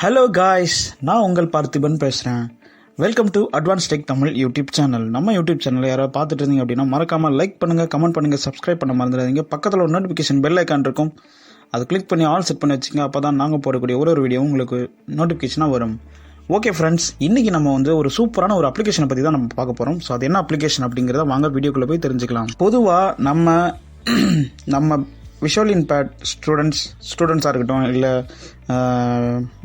Hello guys, நான் உங்கள் பார்த்திபன் பேசுகிறேன். Welcome to advance tech Tamil YouTube channel. நம்ம யூடியூப் சேனல் யாராவது பார்த்துட்டு இருந்தீங்க அப்படின்னா மறக்காமல் லைக் பண்ணுங்கள், கமெண்ட் பண்ணுங்கள், சப்ஸ்கிரைப் பண்ண மறந்துடாதீங்க. பக்கத்தில் ஒரு நோட்டிஃபிகேஷன் பெல் ஐக்கான் இருக்கும், அதை கிளிக் பண்ணி ஆல் செட் பண்ணி வச்சுங்க. அப்போ தான் நாங்கள் போடக்கூடிய ஒரு வீடியோ உங்களுக்கு நோட்டிஃபிகேஷனாக வரும். ஓகே ஃப்ரெண்ட்ஸ், இன்றைக்கி நம்ம ஒரு சூப்பரான ஒரு அப்ளிகேஷனை பற்றி தான் நம்ம பார்க்க போகிறோம். ஸோ அது என்ன அப்ளிகேஷன் அப்படிங்கிறத வாங்க வீடியோக்குள்ளே போய் தெரிஞ்சுக்கலாம். பொதுவாக நம்ம விஷுவல் இம்பேர்ட் ஸ்டூடெண்ட்ஸாக இருக்கட்டும், இல்லை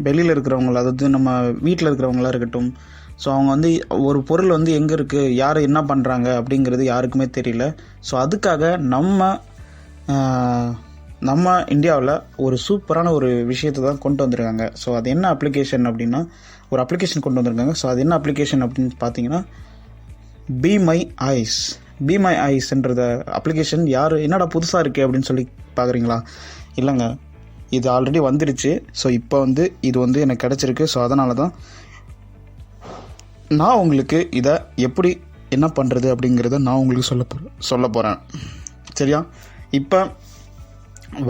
வெளியில் இருக்கிறவங்கள, அதாவது நம்ம வீட்டில் இருக்கிறவங்களா இருக்கட்டும், ஸோ அவங்க ஒரு பொருள் எங்கே இருக்குது, யார் என்ன பண்ணுறாங்க அப்படிங்கிறது யாருக்குமே தெரியல. ஸோ அதுக்காக நம்ம இந்தியாவில் ஒரு சூப்பரான ஒரு விஷயத்தை தான் கொண்டு வந்திருக்காங்க. ஸோ அது என்ன அப்ளிகேஷன் அப்படின்னா, ஒரு அப்ளிகேஷன் கொண்டு வந்திருக்காங்க. ஸோ அது என்ன அப்ளிகேஷன் அப்படின்னு பார்த்தீங்கன்னா, பி மை ஐஸ்ன்றத அப்ளிகேஷன். என்னடா புதுசாக இருக்குது அப்படின்னு சொல்லி பார்க்குறீங்களா? இல்லைங்க, இது ஆல்ரெடி வந்துடுச்சு. ஸோ இப்போ இது எனக்கு கிடச்சிருக்கு. ஸோ அதனால தான் நான் உங்களுக்கு இதை எப்படி என்ன பண்ணுறது அப்படிங்கிறத நான் உங்களுக்கு சொல்ல போகிறேன். சரியா? இப்போ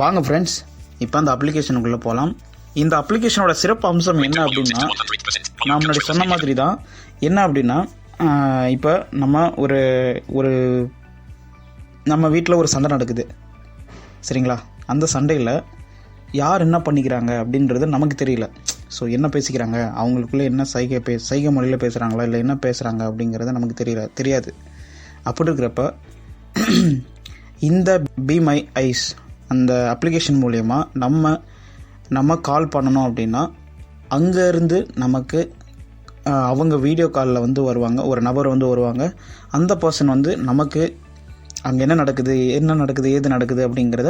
வாங்க ஃப்ரெண்ட்ஸ், இப்போ அந்த அப்ளிகேஷனுக்குள்ளே போகலாம். இந்த அப்ளிகேஷனோட சிறப்பு அம்சம் என்ன அப்படின்னா, நான் முன்னாடி சொன்ன மாதிரி தான். என்ன அப்படின்னா, இப்போ நம்ம வீட்டில் ஒரு சண்டை நடக்குது, சரிங்களா? அந்த சண்டையில் யார் என்ன பண்ணிக்கிறாங்க அப்படின்றது நமக்கு தெரியல. ஸோ என்ன பேசிக்கிறாங்க, அவங்களுக்குள்ளே என்ன சைகை மொழியில் பேசுகிறாங்களா, இல்லை என்ன பேசுகிறாங்க அப்படிங்கிறது நமக்கு தெரியாது. அப்படி இருக்கிறப்ப இந்த பி மை ஐஸ் அந்த அப்ளிகேஷன் மூலயமா நம்ம கால் பண்ணணும் அப்படின்னா, அங்கேருந்து நமக்கு அவங்க வீடியோ காலில் வருவாங்க, ஒரு நபர் வருவாங்க. அந்த பர்சன் நமக்கு அங்கே என்ன நடக்குது, ஏது நடக்குது அப்படிங்கிறத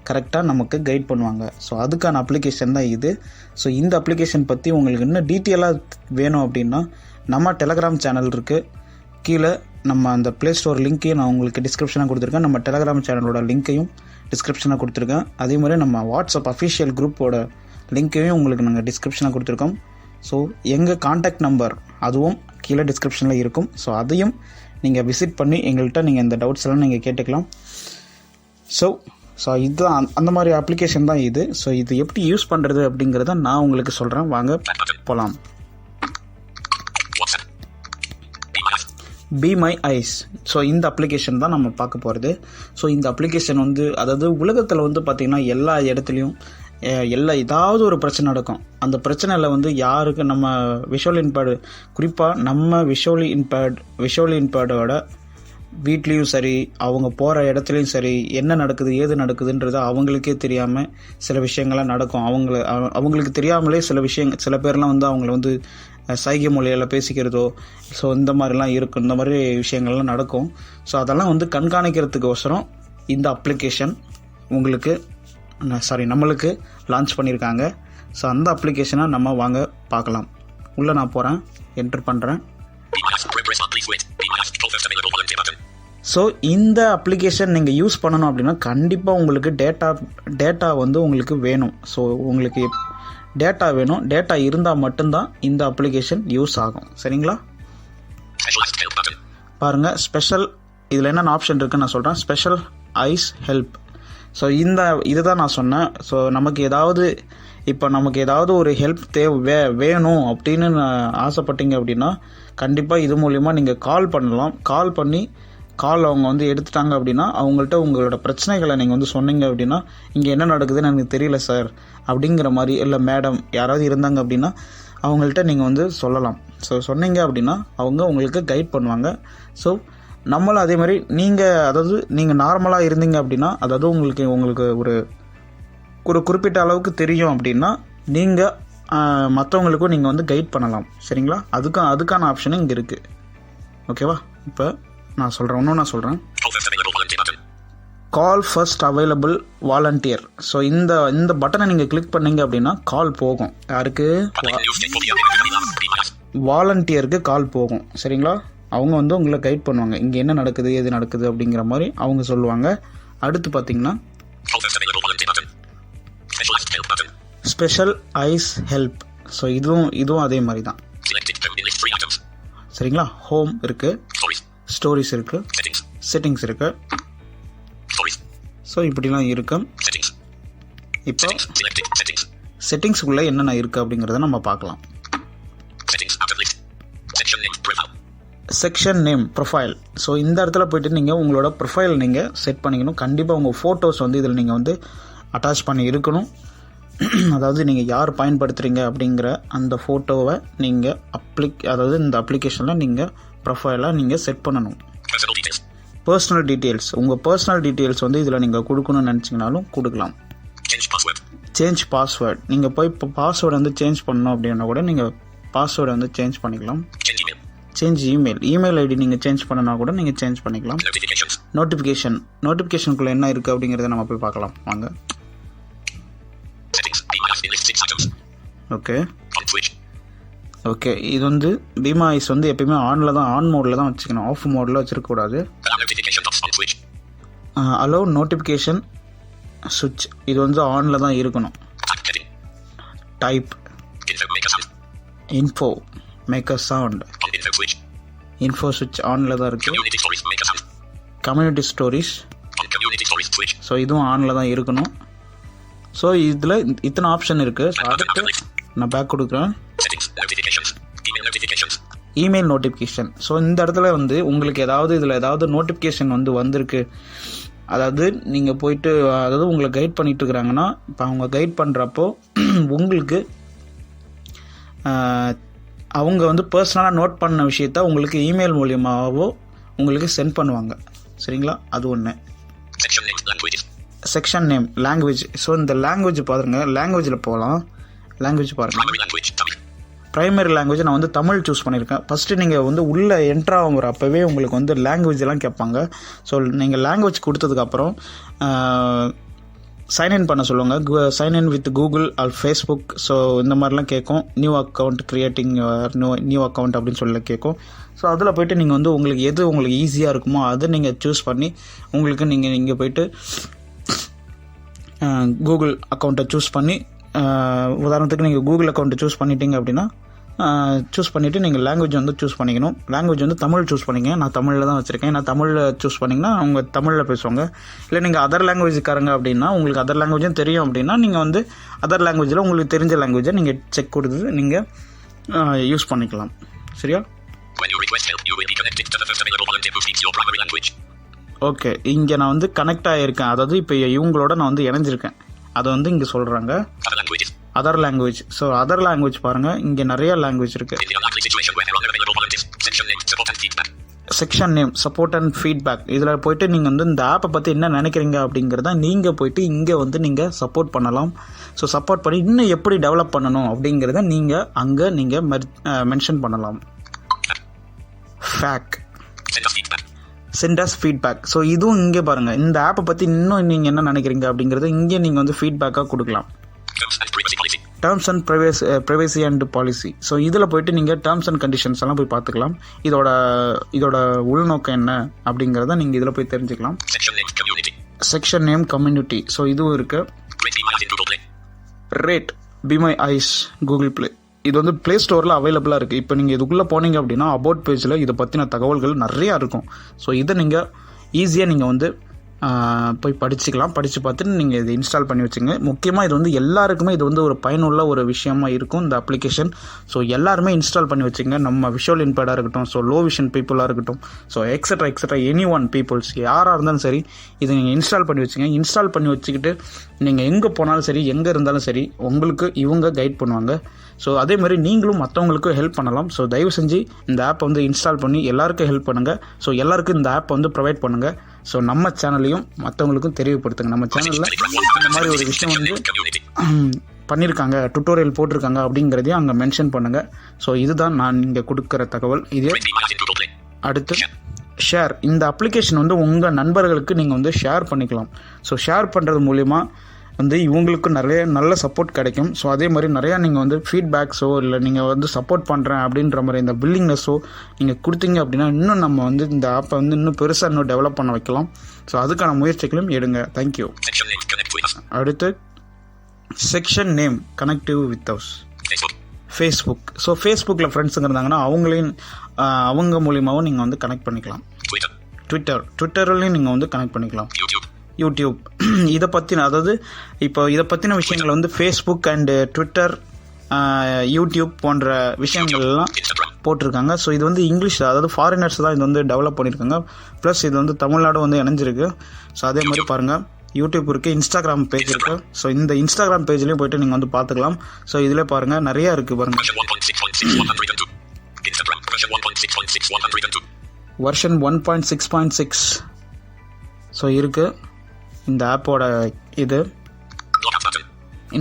கரெக்டாக நமக்கு கைட் பண்ணுவாங்க. ஸோ அதுக்கான அப்ளிகேஷன் தான் இது. ஸோ இந்த அப்ளிகேஷன் பற்றி உங்களுக்கு இன்னும் டீட்டெயிலாக வேணும் அப்படின்னா, நம்ம டெலகிராம் சேனல் இருக்குது. கீழே நம்ம அந்த ப்ளே ஸ்டோர் லிங்க்கையும் நான் உங்களுக்கு டிஸ்கிரிப்ஷனாக கொடுத்துருக்கேன். நம்ம டெலகிராம் சேனலோட லிங்க்கையும் டிஸ்கிரிப்ஷனாக கொடுத்துருக்கேன். அதே மாதிரி நம்ம வாட்ஸ்அப் அஃபிஷியல் குரூப்போட லிங்க்கையும் உங்களுக்கு நாங்கள் டிஸ்கிரிப்ஷனாக கொடுத்துருக்கோம். ஸோ எங்கள் கான்டாக்ட் நம்பர் அதுவும் கீழே டிஸ்கிரிப்ஷனில் இருக்கும். ஸோ அதையும் நீங்கள் விசிட் பண்ணி எங்கள்கிட்ட நீங்கள் இந்த டவுட்ஸ் எல்லாம் நீங்கள் கேட்டுக்கலாம். ஸோ இதுதான் அந்த மாதிரி அப்ளிகேஷன் தான் இது. ஸோ இது எப்படி யூஸ் பண்ணுறது அப்படிங்கிறத நான் உங்களுக்கு சொல்கிறேன். வாங்க போகலாம். Be my ice. ஸோ இந்த அப்ளிகேஷன் தான் நம்ம பார்க்க போகிறது. ஸோ இந்த அப்ளிகேஷன் அதாவது உலகத்தில் பார்த்திங்கன்னா எல்லா இடத்துலையும் ஏதாவது ஒரு பிரச்சனை நடக்கும். அந்த பிரச்சனையில் யாருக்கு நம்ம விஷுவல் இம்பேர்டு, குறிப்பாக நம்ம விஷுவலி இம்பேர்டோட வீட்லேயும் சரி, அவங்க போகிற இடத்துலையும் சரி, என்ன நடக்குது ஏது நடக்குதுன்றது அவங்களுக்கே தெரியாமல் சில விஷயங்கள்லாம் நடக்கும். அவங்களுக்கு தெரியாமலே சில பேர்லாம் அவங்கள சைகை மொழியில் பேசிக்கிறதோ, ஸோ இந்த மாதிரிலாம் இருக்கும். இந்த மாதிரி விஷயங்கள்லாம் நடக்கும். ஸோ அதெல்லாம் கண்காணிக்கிறதுக்கோசரம் இந்த அப்ளிகேஷன் நம்மளுக்கு லான்ச் பண்ணியிருக்காங்க. ஸோ அந்த அப்ளிகேஷனை நம்ம வாங்க பார்க்கலாம். உள்ளே நான் போகிறேன், என்டர் பண்ணுறேன். ஸோ இந்த அப்ளிகேஷன் நீங்கள் யூஸ் பண்ணணும் அப்படின்னா கண்டிப்பாக உங்களுக்கு டேட்டா உங்களுக்கு வேணும். ஸோ உங்களுக்கு டேட்டா வேணும். டேட்டா இருந்தால் மட்டும்தான் இந்த அப்ளிகேஷன் யூஸ் ஆகும். சரிங்களா? பாருங்கள், ஸ்பெஷல் இதில் என்னென்ன ஆப்ஷன் இருக்குன்னு நான் சொல்கிறேன். Special ice help. ஸோ இதுதான் நான் சொன்னேன். ஸோ நமக்கு ஏதாவது ஒரு ஹெல்ப் வேணும் அப்படின்னு ஆசைப்பட்டீங்க அப்படின்னா கண்டிப்பாக இது மூலிமா நீங்கள் கால் பண்ணலாம். கால் அவங்க எடுத்துட்டாங்க அப்படின்னா அவங்கள்ட்ட உங்களோட பிரச்சனைகளை நீங்கள் சொன்னீங்க அப்படின்னா, இங்கே என்ன நடக்குதுன்னு எனக்கு தெரியல சார் அப்படிங்கிற மாதிரி, இல்லை மேடம் யாராவது இருந்தாங்க அப்படின்னா அவங்கள்ட்ட நீங்கள் சொல்லலாம். ஸோ சொன்னீங்க அப்படின்னா அவங்க உங்களுக்கு கைட் பண்ணுவாங்க. ஸோ நம்மளும் அதே மாதிரி நீங்கள் நார்மலாக இருந்தீங்க அப்படின்னா, அதாவது உங்களுக்கு ஒரு குறிப்பிட்ட அளவுக்கு தெரியும் அப்படின்னா நீங்கள் மற்றவங்களுக்கும் நீங்கள் கைட் பண்ணலாம். சரிங்களா? அதுக்கான ஆப்ஷனும் இங்கே இருக்குது. ஓகேவா? இப்போ நான் சொல்கிறேன். கால் ஃபர்ஸ்ட் அவைலபிள் வாலண்டியர். ஸோ இந்த பட்டனை நீங்கள் கிளிக் பண்ணீங்க அப்படின்னா கால் போகும். யாருக்கு? வாலண்டியருக்கு கால் போகும். சரிங்களா? அவங்க உங்களை கைட் பண்ணுவாங்க. இங்கே என்ன நடக்குது ஏது நடக்குது அப்படிங்கிற மாதிரி அவங்க சொல்லுவாங்க. அடுத்து பார்த்தீங்கன்னா ஸ்பெஷல் ஐஸ் ஹெல்ப். ஸோ இதுவும் அதே மாதிரி தான். சரிங்களா? ஹோம் இருக்குது, ஸ்டோரிஸ் இருக்குது, செட்டிங்ஸ் இருக்குது. ஸோ இப்படிலாம் இருக்கும். இப்போ செட்டிங்ஸுக்குள்ளே என்னென்ன இருக்குது அப்படிங்கிறத நம்ம பார்க்கலாம். Section name profile. ஸோ இந்த இடத்துல போய்ட்டு நீங்கள் உங்களோட ப்ரொஃபைல் நீங்கள் செட் பண்ணிக்கணும். கண்டிப்பாக உங்கள் ஃபோட்டோஸ் வந்து இதில் நீங்கள் வந்து அட்டாச் பண்ணி இருக்கணும். அதாவது நீங்கள் யார் பயன்படுத்துகிறீங்க அப்படிங்கிற அந்த ஃபோட்டோவை நீங்கள் அதாவது இந்த அப்ளிகேஷனில் நீங்கள் ப்ரொஃபைலாக நீங்கள் செட் பண்ணணும். பர்சனல் டீட்டெயில்ஸ், உங்கள் பர்சனல் டீட்டெயில்ஸ் வந்து இதில் நீங்கள் கொடுக்கணும்னு நினச்சிங்கனாலும் கொடுக்கலாம். சேஞ்ச் பாஸ்வேர்ட், நீங்கள் போய் இப்போ பாஸ்வேர்டு வந்து சேஞ்ச் பண்ணணும் அப்படின்னா கூட நீங்கள் பாஸ்வேர்டை வந்து சேஞ்ச் பண்ணிக்கலாம். சேஞ்ச் இமெயில் ஐடி நீங்கள் சேஞ்ச் பண்ணனா கூட நீங்கள் சேஞ்ச் பண்ணிக்கலாம். நோட்டிஃபிகேஷனுக்குள்ளே என்ன இருக்குது அப்படிங்கிறத நம்ம போய் பார்க்கலாம் வாங்க. ஓகே இது வந்து பீமா ஐஸ் வந்து எப்பயுமே ஆன் மோடில் தான் வச்சுக்கணும், ஆஃப் மோடில் வச்சுருக்கக்கூடாது. அலோவ் நோட்டிஃபிகேஷன் சுவிட்ச், இது வந்து ஆனில் தான் இருக்கணும். Type info make a sound, info சுவிட்ச் ஆனில் தான் இருக்குது. கம்யூனிட்டி ஸ்டோரிஸ், ஸோ இதுவும் ஆனில் தான் இருக்கணும். ஸோ இதில் இத்தனை ஆப்ஷன் இருக்குது. ஸோ அடுத்து நான் பேக் கொடுக்குறேன். Email notification. ஸோ இந்த இடத்துல வந்து உங்களுக்கு இதில் ஏதாவது நோட்டிஃபிகேஷன் வந்து வந்திருக்கு, அதாவது நீங்கள் போயிட்டு அதாவது உங்களை கைட் பண்ணிட்டு இருக்கிறாங்கன்னா, இப்போ அவங்க கைட் பண்ணுறப்போ உங்களுக்கு அவங்க வந்து பர்சனலாக நோட் பண்ண விஷயத்த உங்களுக்கு இமெயில் மூலியமாகவோ உங்களுக்கு சென்ட் பண்ணுவாங்க. சரிங்களா, அது ஒன்று. Section name language. ஸோ இந்த லாங்குவேஜ் பாருங்க, லாங்குவேஜில் போகலாம். லாங்குவேஜ் பாருங்கள், ப்ரைமரி லாங்குவேஜ் நான் வந்து தமிழ் சூஸ் பண்ணியிருக்கேன். ஃபஸ்ட்டு நீங்கள் வந்து உள்ளே என்ட்ரு ஆகுற அப்போவே உங்களுக்கு வந்து லாங்குவேஜெல்லாம் கேட்பாங்க. ஸோ நீங்கள் லாங்குவேஜ் கொடுத்ததுக்கப்புறம் சைன்இன் பண்ண சொல்லுவாங்க. Sign in with Google R Facebook. So இந்த மாதிரிலாம் கேட்கும். New account creating new account அப்படின்னு சொல்லி கேட்கும். ஸோ அதில் போய்ட்டு நீங்கள் வந்து உங்களுக்கு எது உங்களுக்கு ஈஸியாக இருக்குமோ அதை நீங்கள் சூஸ் பண்ணி உங்களுக்கு நீங்கள் போய்ட்டு கூகுள் அக்கௌண்ட்டை சூஸ் பண்ணி, உதாரணத்துக்கு நீங்கள் கூகுள் அக்கௌண்ட்டை சூஸ் பண்ணிட்டீங்க அப்படின்னா சூஸ் பண்ணிவிட்டு நீங்கள் லாங்குவேஜ் வந்து சூஸ் பண்ணிக்கணும். லாங்குவேஜ் வந்து தமிழ் சூஸ் பண்ணிக்கங்க. நான் தமிழில் தான் வச்சுருக்கேன். நான் தமிழில் சூஸ் பண்ணிங்கன்னா அவங்க தமிழில் பேசுவாங்க. இல்லை நீங்கள் அதர் லாங்குவேஜுக்காரங்க அப்படின்னா, உங்களுக்கு அதர் லாங்குவேஜும் தெரியும் அப்படின்னா நீங்கள் வந்து அதர் லாங்குவேஜில் உங்களுக்கு தெரிஞ்ச லாங்குவேஜை நீங்கள் செக் கொடுத்து நீங்கள் யூஸ் பண்ணிக்கலாம். சரியா? ஓகே, இங்கே நான் வந்து கனெக்ட் ஆகியிருக்கேன். அதாவது இப்போ இவங்களோட நான் வந்து இணைஞ்சிருக்கேன். அதை வந்து இங்கே சொல்கிறாங்க other language. So other language பாருங்கள், இங்கே நிறைய லாங்குவேஜ் இருக்குது. Section name support and feedback. இதில் போய்ட்டு நீங்கள் வந்து இந்த ஆப்பை பற்றி என்ன நினைக்கிறீங்க அப்படிங்கிறத நீங்கள் போய்ட்டு இங்கே வந்து நீங்கள் சப்போர்ட் பண்ணலாம். ஸோ சப்போர்ட் பண்ணி இன்னும் எப்படி டெவலப் பண்ணணும் அப்படிங்கிறத நீங்கள் அங்கே நீங்கள் மென்ஷன் பண்ணலாம். Fake sent as feedback. So இதுவும் இங்கே பாருங்கள், இந்த ஆப்பை பற்றி இன்னும் நீங்கள் என்ன நினைக்கிறீங்க அப்படிங்கிறத இங்கே நீங்கள் வந்து ஃபீட்பேக்காக கொடுக்கலாம். Terms and privacy and policy. So இதில் போய்ட்டு நீங்கள் டேர்ம்ஸ் அண்ட் கண்டிஷன்ஸ் எல்லாம் போய் பார்த்துக்கலாம். இதோட உள்நோக்கம் என்ன அப்படிங்கிறத நீங்கள் இதில் போய் தெரிஞ்சுக்கலாம். Section name community. ஸோ இதுவும் இருக்குது. Rate be my ice Google play. இது வந்து ப்ளே ஸ்டோரில் அவைலபிளாக இருக்குது. இப்போ நீங்கள் இதுக்குள்ளே போனீங்க அப்படின்னா அபவுட் பேஜில் இதை பற்றின தகவல்கள் நிறையா இருக்கும். ஸோ இதை நீங்கள் ஈஸியாக நீங்கள் வந்து போய் படிச்சுக்கலாம். படித்து பார்த்துட்டு நீங்கள் இதை இன்ஸ்டால் பண்ணி வச்சுங்க. முக்கியமாக இது வந்து எல்லாருக்குமே இது வந்து ஒரு பயனுள்ள ஒரு விஷயமா இருக்கும் இந்த அப்ளிகேஷன். ஸோ எல்லாருமே இன்ஸ்டால் பண்ணி வச்சுங்க. நம்ம விஷுவல் இம்பேர்டாக இருக்கட்டும், ஸோ லோ விஷன் பீப்புளாக இருக்கட்டும், so extra any one peoples யாராக இருந்தாலும் சரி, இதை நீங்கள் இன்ஸ்டால் பண்ணி வச்சுங்க. இன்ஸ்டால் பண்ணி வச்சுக்கிட்டு நீங்கள் எங்கே போனாலும் சரி, எங்கே இருந்தாலும் சரி, உங்களுக்கு இவங்க கைட் பண்ணுவாங்க. ஸோ அதே மாதிரி நீங்களும் மற்றவங்களுக்கும் ஹெல்ப் பண்ணலாம். ஸோ தயவு செஞ்சு இந்த ஆப்பை வந்து இன்ஸ்டால் பண்ணி எல்லாருக்கும் ஹெல்ப் பண்ணுங்கள். ஸோ எல்லாருக்கும் இந்த ஆப்பை வந்து ப்ரொவைட் பண்ணுங்கள். ஸோ நம்ம சேனலையும் மற்றவங்களுக்கும் தெரியப்படுத்துங்க. நம்ம சேனலில் இந்த மாதிரி ஒரு விஷயம் வந்து பண்ணியிருக்காங்க, டுட்டோரியல் போட்டிருக்காங்க அப்படிங்கிறதையும் அங்கே மென்ஷன் பண்ணுங்கள். ஸோ இதுதான் நான் இங்கே கொடுக்குற தகவல். இதே அடுத்து ஷேர். இந்த அப்ளிகேஷன் வந்து உங்கள் நண்பர்களுக்கு நீங்கள் வந்து ஷேர் பண்ணிக்கலாம். ஸோ ஷேர் பண்ணுறது மூலிமா வந்து இவங்களுக்கு நிறைய நல்ல சப்போர்ட் கிடைக்கும். ஸோ அதே மாதிரி நிறையா நீங்கள் வந்து ஃபீட்பேக்ஸோ இல்லை நீங்கள் வந்து சப்போர்ட் பண்ணுறேன் அப்படின்ற மாதிரி இந்த பில்லிங்னஸோ நீங்கள் கொடுத்தீங்க அப்படின்னா இன்னும் நம்ம வந்து இந்த ஆப்பை வந்து இன்னும் பெருசாக இன்னும் டெவலப் பண்ண வைக்கலாம். ஸோ அதுக்கான முயற்சிகளும் எடுங்க. தேங்க்யூ. அடுத்து section name connective with house Facebook. So ஃபேஸ்புக்கில் ஃப்ரெண்ட்ஸுங்க இருந்தாங்கன்னா அவங்க மூலியமாகவும் நீங்கள் வந்து கனெக்ட் பண்ணிக்கலாம். ட்விட்டர்லையும் நீங்கள் வந்து கனெக்ட் பண்ணிக்கலாம். யூடியூப் இதை பற்றின, அதாவது இப்போ இதை பற்றின விஷயங்கள் வந்து ஃபேஸ்புக் அண்டு ட்விட்டர், யூடியூப் போன்ற விஷயங்கள்லாம் போட்டிருக்காங்க. ஸோ இது வந்து இங்கிலீஷ், அதாவது ஃபாரினர்ஸ் தான் இது வந்து டெவலப் பண்ணியிருக்காங்க. ப்ளஸ் இது வந்து தமிழ்நாடு வந்து இணைஞ்சிருக்கு. ஸோ அதே மாதிரி பாருங்கள், யூடியூப் இருக்குது, இன்ஸ்டாகிராம் பேஜ் இருக்குது. ஸோ இந்த இன்ஸ்டாகிராம் பேஜ்லேயும் போய்ட்டு நீங்கள் வந்து பார்த்துக்கலாம். ஸோ இதில் பாருங்கள் நிறையா இருக்குது பாருங்கள். வெர்ஷன் 1.6.6 ஸோ இருக்குது இந்த ஆப்போட இது.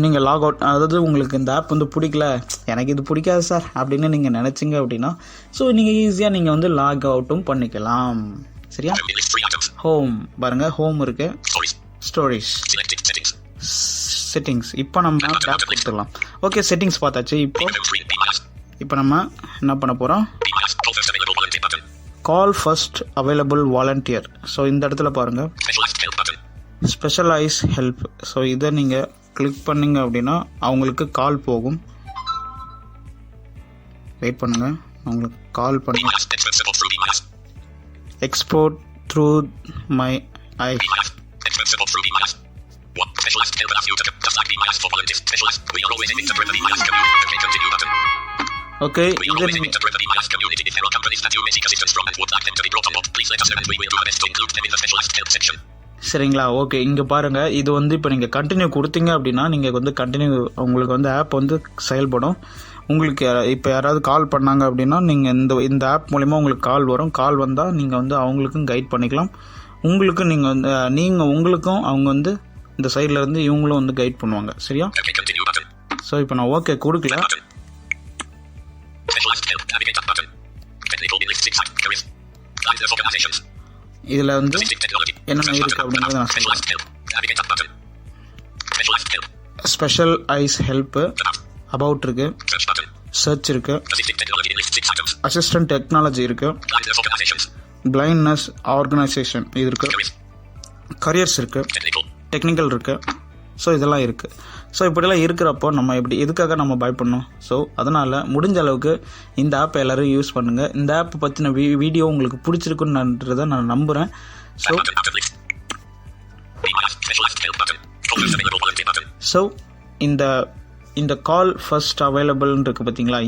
நீங்கள் லாக் அவுட், அதாவது உங்களுக்கு இந்த ஆப் வந்து பிடிக்கல, எனக்கு இது பிடிக்காது சார் அப்படின்னு நீங்கள் நினச்சிங்க அப்படின்னா ஸோ நீங்கள் ஈஸியாக நீங்கள் வந்து லாக் அவுட்டும் பண்ணிக்கலாம். சரியா? ஹோம் பாருங்கள், ஹோம் இருக்குது, ஸ்டோரிஸ், செட்டிங்ஸ். இப்போ நம்ம டேப் கொடுத்துடலாம். ஓகே, செட்டிங்ஸ் பார்த்தாச்சு. இப்போ நம்ம என்ன பண்ண போகிறோம், கால் ஃபர்ஸ்ட் அவைலபிள் வாலண்டியர். ஸோ இந்த இடத்துல பாருங்கள் ஸ்பெஷலைஸ் ஹெல்ப். ஸோ இதை நீங்கள் கிளிக் பண்ணிங்க அப்படின்னா அவங்களுக்கு கால் போகும். வெயிட் பண்ணுங்கள், அவங்களுக்கு கால் பண்ணி export through my I. Okay, சரிங்களா? ஓகே, இங்கே பாருங்கள், இது வந்து இப்போ நீங்கள் கண்டினியூ கொடுத்தீங்க அப்படின்னா நீங்கள் வந்து கண்டினியூ உங்களுக்கு வந்து ஆப் வந்து செயல்படும். உங்களுக்கு இப்போ யாராவது கால் பண்ணாங்க அப்படின்னா நீங்கள் இந்த ஆப் மூலிமா உங்களுக்கு கால் வரும். கால் வந்தால் நீங்கள் வந்து அவங்களுக்கும் கைட் பண்ணிக்கலாம். உங்களுக்கு நீங்கள் உங்களுக்கும் அவங்க வந்து இந்த சைட்லேருந்து இவங்களும் வந்து கைட் பண்ணுவாங்க. சரியா? ஸோ இப்போ நான் ஓகே கொடுக்கல. இதில் வந்து என்னென்ன இருக்குது அப்படிங்கிறத நான் சொல்கிறேன். ஸ்பெஷல் ஐஸ் ஹெல்ப்பு, அபவுட் இருக்கு, சர்ச் இருக்கு, அசிஸ்டன்ட் டெக்னாலஜி இருக்கு, பிளைண்ட்னஸ் ஆர்கனைசேஷன் இது இருக்கு, கரியர்ஸ் இருக்கு, டெக்னிக்கல் இருக்கு. ஸோ இதெல்லாம் இருக்குது. ஸோ இப்படிலாம் இருக்கிறப்போ நம்ம எதுக்காக நம்ம பயப்படணும்? ஸோ அதனால் முடிஞ்ச அளவுக்கு இந்த ஆப்பை எல்லோரும் யூஸ் பண்ணுங்கள். இந்த ஆப்பை பற்றின வீடியோ உங்களுக்கு பிடிச்சிருக்குன்றதை நான் நம்புகிறேன். ஸோ இந்த கால் ஃபர்ஸ்ட் அவைலபிள்னு இருக்குது பார்த்தீங்களா,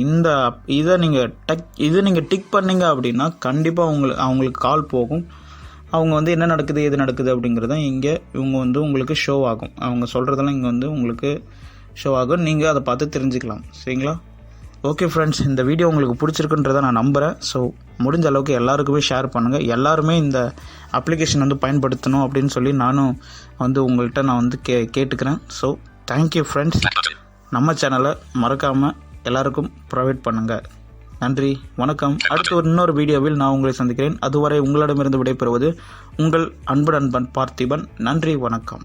இதை நீங்கள் டிக் பண்ணிங்க அப்படின்னா கண்டிப்பாக அவங்களுக்கு கால் போகும். அவங்க வந்து என்ன நடக்குது ஏது நடக்குது அப்படிங்கிறத இங்கே இவங்க வந்து உங்களுக்கு ஷோ ஆகும். அவங்க சொல்கிறதெல்லாம் இங்கே வந்து உங்களுக்கு ஷோ ஆகும். நீங்கள் அதை பார்த்து தெரிஞ்சுக்கலாம். சரிங்களா? ஓகே ஃப்ரெண்ட்ஸ், இந்த வீடியோ உங்களுக்கு பிடிச்சிருக்குன்றதை நான் நம்புகிறேன். ஸோ முடிஞ்ச அளவுக்கு எல்லாருக்குமே ஷேர் பண்ணுங்கள். எல்லாருமே இந்த அப்ளிகேஷன் வந்து பயன்படுத்தணும் அப்படின்னு சொல்லி நானும் வந்து உங்கள்கிட்ட நான் வந்து கேட்டுக்கிறேன். So thank you friends. நம்ம சேனலை மறக்காமல் எல்லாருக்கும் ப்ரொவைட் பண்ணுங்கள். நன்றி, வணக்கம். அடுத்த இன்னொரு வீடியோவில் நான் உங்களை சந்திக்கிறேன். அதுவரை உங்களிடமிருந்து விடைபெறுவது உங்கள் அன்பு நண்பன் பார்த்திபன். நன்றி, வணக்கம்.